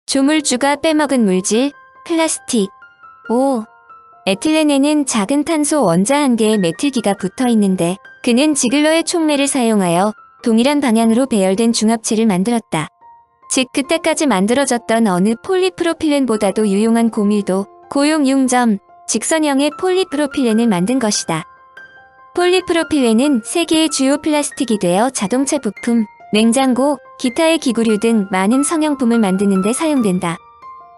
조물주가 빼먹은 물질, 플라스틱. 5. 에틸렌에는 작은 탄소 원자 한 개의 메틸기가 붙어 있는데 그는 지글러의 촉매를 사용하여 동일한 방향으로 배열된 중합체를 만들었다. 즉 그때까지 만들어졌던 어느 폴리프로필렌보다도 유용한 고밀도, 고용융점, 직선형의 폴리프로필렌을 만든 것이다. 폴리프로필렌은 세계의 주요 플라스틱이 되어 자동차 부품, 냉장고, 기타의 기구류 등 많은 성형품을 만드는 데 사용된다.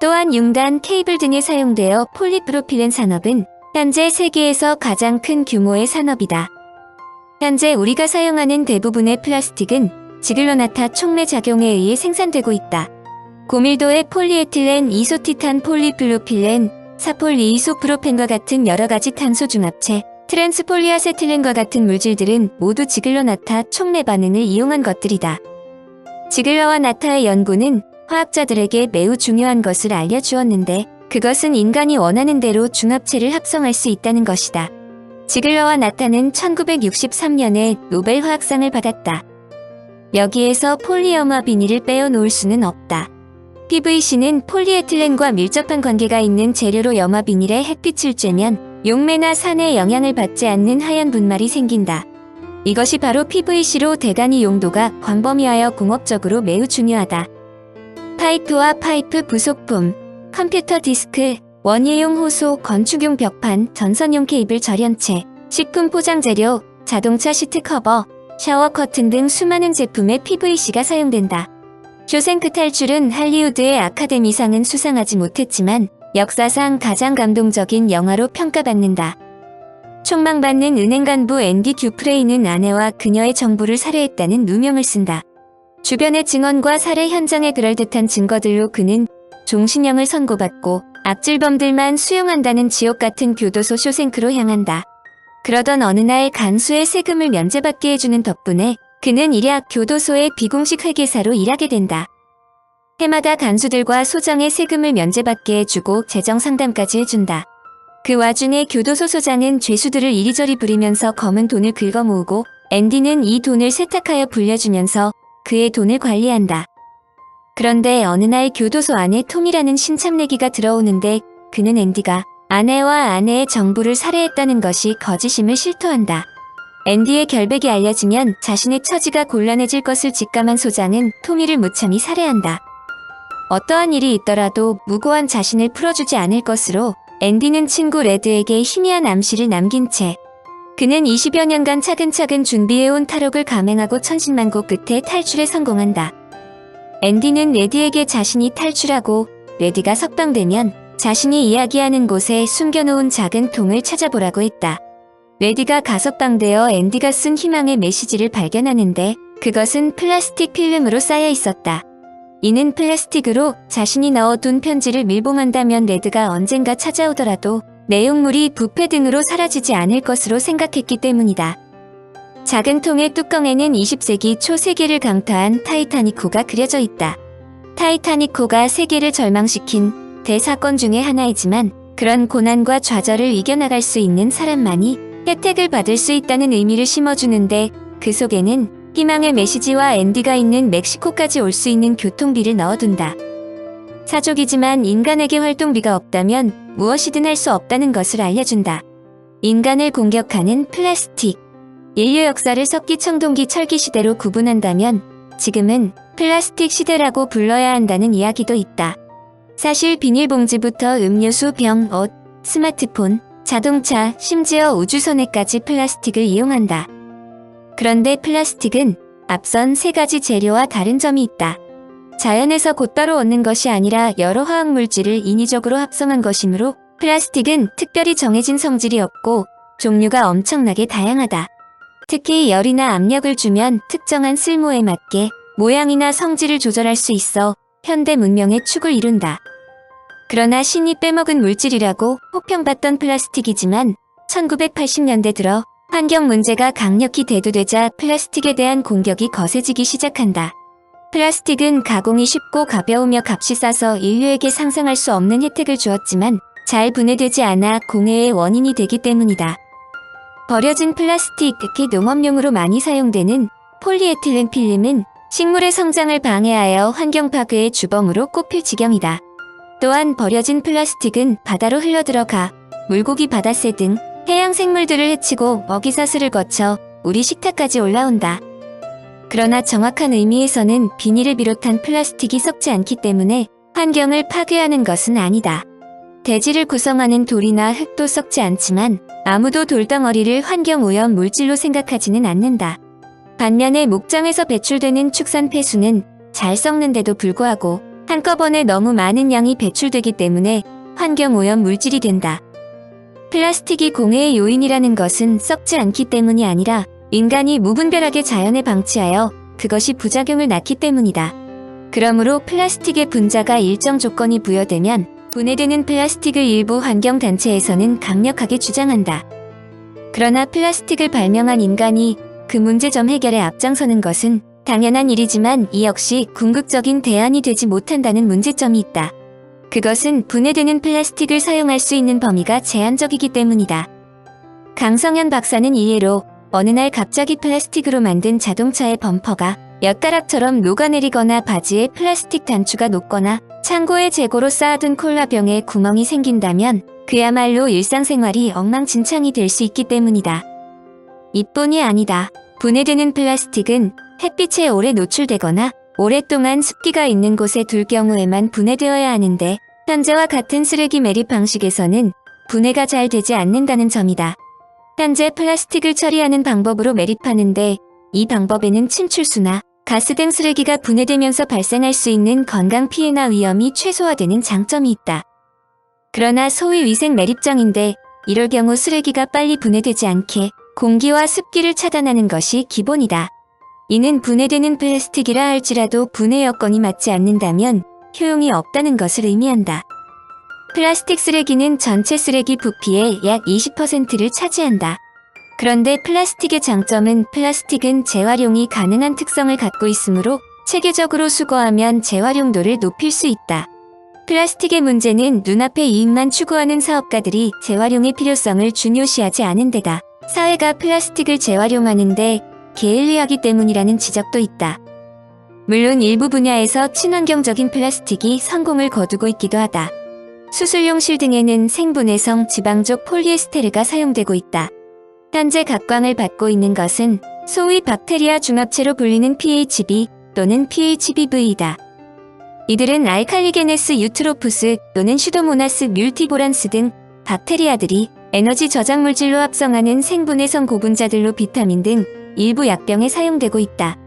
또한 융단, 케이블 등에 사용되어 폴리프로필렌 산업은 현재 세계에서 가장 큰 규모의 산업이다. 현재 우리가 사용하는 대부분의 플라스틱은 지글러나타 촉매 작용에 의해 생산되고 있다. 고밀도의 폴리에틸렌, 이소티탄 폴리플로필렌, 사폴리이소프로펜과 같은 여러가지 탄소 중합체, 트랜스폴리아세틸렌과 같은 물질들은 모두 지글러나타 촉매 반응을 이용한 것들이다. 지글러와 나타의 연구는 화학자들에게 매우 중요한 것을 알려주었는데 그것은 인간이 원하는 대로 중합체를 합성할 수 있다는 것이다. 지글러와 나타는 1963년에 노벨 화학상을 받았다. 여기에서 폴리어마 비닐을 빼어놓을 수는 없다. PVC는 폴리에틸렌과 밀접한 관계가 있는 재료로 염화 비닐에 햇빛을 쬐면 용매나 산에 영향을 받지 않는 하얀 분말이 생긴다. 이것이 바로 PVC로 대단히 용도가 광범위하여 공업적으로 매우 중요하다. 파이프와 파이프 부속품, 컴퓨터 디스크, 원예용 호소, 건축용 벽판, 전선용 케이블 절연체, 식품 포장 재료, 자동차 시트 커버, 샤워 커튼 등 수많은 제품에 PVC가 사용된다. 쇼생크 탈출은 할리우드의 아카데미상은 수상하지 못했지만 역사상 가장 감동적인 영화로 평가받는다. 총망받는 은행 간부 앤디 듀프레이는 아내와 그녀의 정부를 살해했다는 누명을 쓴다. 주변의 증언과 살해 현장의 그럴듯한 증거들로 그는 종신형을 선고받고 악질범들만 수용한다는 지옥 같은 교도소 쇼생크로 향한다. 그러던 어느 날 간수의 세금을 면제받게 해주는 덕분에 그는 일약 교도소의 비공식 회계사로 일하게 된다. 해마다 간수들과 소장의 세금을 면제받게 해주고 재정 상담까지 해준다. 그 와중에 교도소 소장은 죄수들을 이리저리 부리면서 검은 돈을 긁어 모으고 앤디는 이 돈을 세탁하여 불려주면서 그의 돈을 관리한다. 그런데 어느 날 교도소 안에 톰이라는 신참내기가 들어오는데 그는 앤디가 아내와 아내의 정부를 살해했다는 것이 거짓임을 실토한다. 앤디의 결백이 알려지면 자신의 처지가 곤란해질 것을 직감한 소장은 톰이를 무참히 살해한다. 어떠한 일이 있더라도 무고한 자신을 풀어주지 않을 것으로 앤디는 친구 레드에게 희미한 암시를 남긴 채 그는 20여 년간 차근차근 준비해온 탈옥을 감행하고 천신만고 끝에 탈출에 성공한다. 앤디는 레디에게 자신이 탈출하고 레디가 석방되면 자신이 이야기하는 곳에 숨겨놓은 작은 통을 찾아보라고 했다. 레디가 가석방되어 앤디가 쓴 희망의 메시지를 발견하는데 그것은 플라스틱 필름으로 쌓여 있었다. 이는 플라스틱으로 자신이 넣어둔 편지를 밀봉한다면 레드가 언젠가 찾아오더라도 내용물이 부패 등으로 사라지지 않을 것으로 생각했기 때문이다. 작은 통의 뚜껑에는 20세기 초 세계를 강타한 타이타닉호가 그려져 있다. 타이타닉호가 세계를 절망시킨 대사건 중의 하나이지만 그런 고난과 좌절을 이겨나갈 수 있는 사람만이 혜택을 받을 수 있다는 의미를 심어주는데 그 속에는 희망의 메시지와 앤디가 있는 멕시코까지 올 수 있는 교통비를 넣어둔다. 사족이지만 인간에게 활동비가 없다면 무엇이든 할 수 없다는 것을 알려준다. 인간을 공격하는 플라스틱. 인류 역사를 석기청동기 철기 시대로 구분한다면 지금은 플라스틱 시대라고 불러야 한다는 이야기도 있다. 사실 비닐봉지부터 음료수, 병, 옷, 스마트폰, 자동차, 심지어 우주선에까지 플라스틱을 이용한다. 그런데 플라스틱은 앞선 세 가지 재료와 다른 점이 있다. 자연에서 곧바로 얻는 것이 아니라 여러 화학물질을 인위적으로 합성한 것이므로 플라스틱은 특별히 정해진 성질이 없고 종류가 엄청나게 다양하다. 특히 열이나 압력을 주면 특정한 쓸모에 맞게 모양이나 성질을 조절할 수 있어 현대 문명의 축을 이룬다. 그러나 신이 빼먹은 물질이라고 혹평받던 플라스틱이지만 1980년대 들어 환경 문제가 강력히 대두되자 플라스틱에 대한 공격이 거세지기 시작한다. 플라스틱은 가공이 쉽고 가벼우며 값이 싸서 인류에게 상상할 수 없는 혜택을 주었지만 잘 분해되지 않아 공해의 원인이 되기 때문이다. 버려진 플라스틱, 특히 농업용으로 많이 사용되는 폴리에틸렌 필름은 식물의 성장을 방해하여 환경 파괴의 주범으로 꼽힐 지경이다. 또한 버려진 플라스틱은 바다로 흘러들어가 물고기, 바다새 등 해양 생물들을 해치고 먹이사슬을 거쳐 우리 식탁까지 올라온다. 그러나 정확한 의미에서는 비닐을 비롯한 플라스틱이 썩지 않기 때문에 환경을 파괴하는 것은 아니다. 대지를 구성하는 돌이나 흙도 썩지 않지만 아무도 돌덩어리를 환경오염 물질로 생각하지는 않는다. 반면에 목장에서 배출되는 축산 폐수는 잘 썩는데도 불구하고 한꺼번에 너무 많은 양이 배출되기 때문에 환경오염 물질이 된다. 플라스틱이 공해의 요인이라는 것은 썩지 않기 때문이 아니라 인간이 무분별하게 자연에 방치하여 그것이 부작용을 낳기 때문이다. 그러므로 플라스틱의 분자가 일정 조건이 부여되면 분해되는 플라스틱을 일부 환경단체에서는 강력하게 주장한다. 그러나 플라스틱을 발명한 인간이 그 문제점 해결에 앞장서는 것은 당연한 일이지만 이 역시 궁극적인 대안이 되지 못한다는 문제점이 있다. 그것은 분해되는 플라스틱을 사용할 수 있는 범위가 제한적이기 때문이다. 강성현 박사는 이해로 어느 날 갑자기 플라스틱으로 만든 자동차의 범퍼가 엿가락처럼 녹아내리거나 바지에 플라스틱 단추가 녹거나 창고에 재고로 쌓아둔 콜라병에 구멍이 생긴다면 그야말로 일상생활이 엉망진창이 될 수 있기 때문이다. 이뿐이 아니다. 분해되는 플라스틱은 햇빛에 오래 노출되거나 오랫동안 습기가 있는 곳에 둘 경우에만 분해되어야 하는데 현재와 같은 쓰레기 매립 방식에서는 분해가 잘 되지 않는다는 점이다. 현재 플라스틱을 처리하는 방법으로 매립하는데 이 방법에는 침출수나 가스 등 쓰레기가 분해되면서 발생할 수 있는 건강 피해나 위험이 최소화되는 장점이 있다. 그러나 소위 위생 매립장인데 이럴 경우 쓰레기가 빨리 분해되지 않게 공기와 습기를 차단하는 것이 기본이다. 이는 분해되는 플라스틱이라 할지라도 분해 여건이 맞지 않는다면 효용이 없다는 것을 의미한다. 플라스틱 쓰레기는 전체 쓰레기 부피의 약 20%를 차지한다. 그런데 플라스틱의 장점은 플라스틱은 재활용이 가능한 특성을 갖고 있으므로 체계적으로 수거하면 재활용도를 높일 수 있다. 플라스틱의 문제는 눈앞의 이익만 추구하는 사업가들이 재활용의 필요성을 중요시하지 않은 데다 사회가 플라스틱을 재활용하는데 게을리하기 때문이라는 지적도 있다. 물론 일부 분야에서 친환경적인 플라스틱이 성공을 거두고 있기도 하다. 수술용 실 등에는 생분해성 지방족 폴리에스테르가 사용되고 있다. 현재 각광을 받고 있는 것은 소위 박테리아 중합체로 불리는 PHB 또는 PHBV이다. 이들은 알칼리게네스 유트로푸스 또는 슈도모나스 뮬티보란스 등 박테리아들이 에너지 저장 물질로 합성하는 생분해성 고분자들로 비타민 등 일부 약병에 사용되고 있다.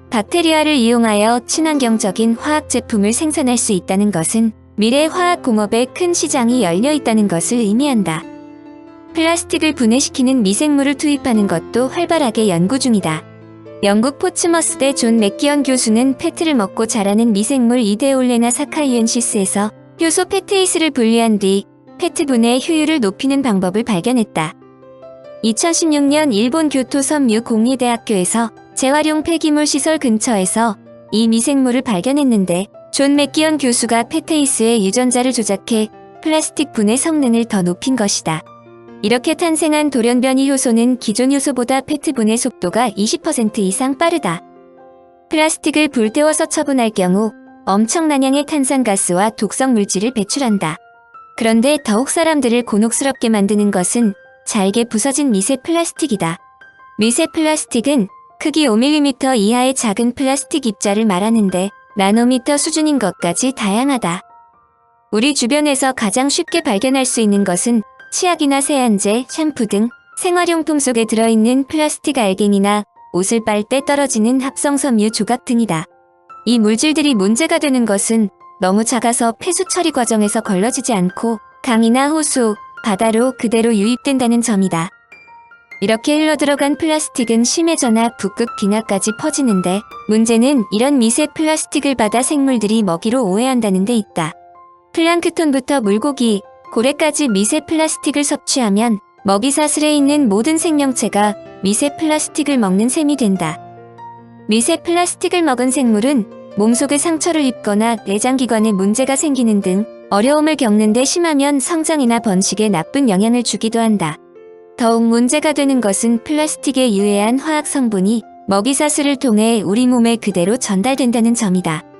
박테리아를 이용하여 친환경적인 화학 제품을 생산할 수 있다는 것은 미래 화학공업에 큰 시장이 열려 있다는 것을 의미한다. 플라스틱을 분해시키는 미생물을 투입하는 것도 활발하게 연구 중이다. 영국 포츠머스대 존 맥기언 교수는 페트를 먹고 자라는 미생물 이데올레나 사카이엔시스에서 효소 페테이스를 분리한 뒤 페트 분해 효율을 높이는 방법을 발견했다. 2016년 일본 교토 섬유 공리대학교에서 재활용 폐기물 시설 근처에서 이 미생물을 발견했는데 존 맥기언 교수가 페테이스의 유전자를 조작해 플라스틱 분해 성능을 더 높인 것이다. 이렇게 탄생한 돌연변이 효소는 기존 효소보다 페트 분해 속도가 20% 이상 빠르다. 플라스틱을 불태워서 처분할 경우 엄청난 양의 탄산가스와 독성 물질을 배출한다. 그런데 더욱 사람들을 곤혹스럽게 만드는 것은 잘게 부서진 미세 플라스틱이다. 미세 플라스틱은 크기 5mm 이하의 작은 플라스틱 입자를 말하는데 나노미터 수준인 것까지 다양하다. 우리 주변에서 가장 쉽게 발견할 수 있는 것은 치약이나 세안제, 샴푸 등 생활용품 속에 들어있는 플라스틱 알갱이나 옷을 빨 때 떨어지는 합성섬유 조각 등이다. 이 물질들이 문제가 되는 것은 너무 작아서 폐수 처리 과정에서 걸러지지 않고 강이나 호수, 바다로 그대로 유입된다는 점이다. 이렇게 흘러들어간 플라스틱은 심해져나 북극 빙하까지 퍼지는데 문제는 이런 미세 플라스틱을 받아 생물들이 먹이로 오해한다는 데 있다. 플랑크톤부터 물고기, 고래까지 미세 플라스틱을 섭취하면 먹이사슬에 있는 모든 생명체가 미세 플라스틱을 먹는 셈이 된다. 미세 플라스틱을 먹은 생물은 몸속에 상처를 입거나 내장기관에 문제가 생기는 등 어려움을 겪는데 심하면 성장이나 번식에 나쁜 영향을 주기도 한다. 더욱 문제가 되는 것은 플라스틱의 유해한 화학 성분이 먹이사슬을 통해 우리 몸에 그대로 전달된다는 점이다.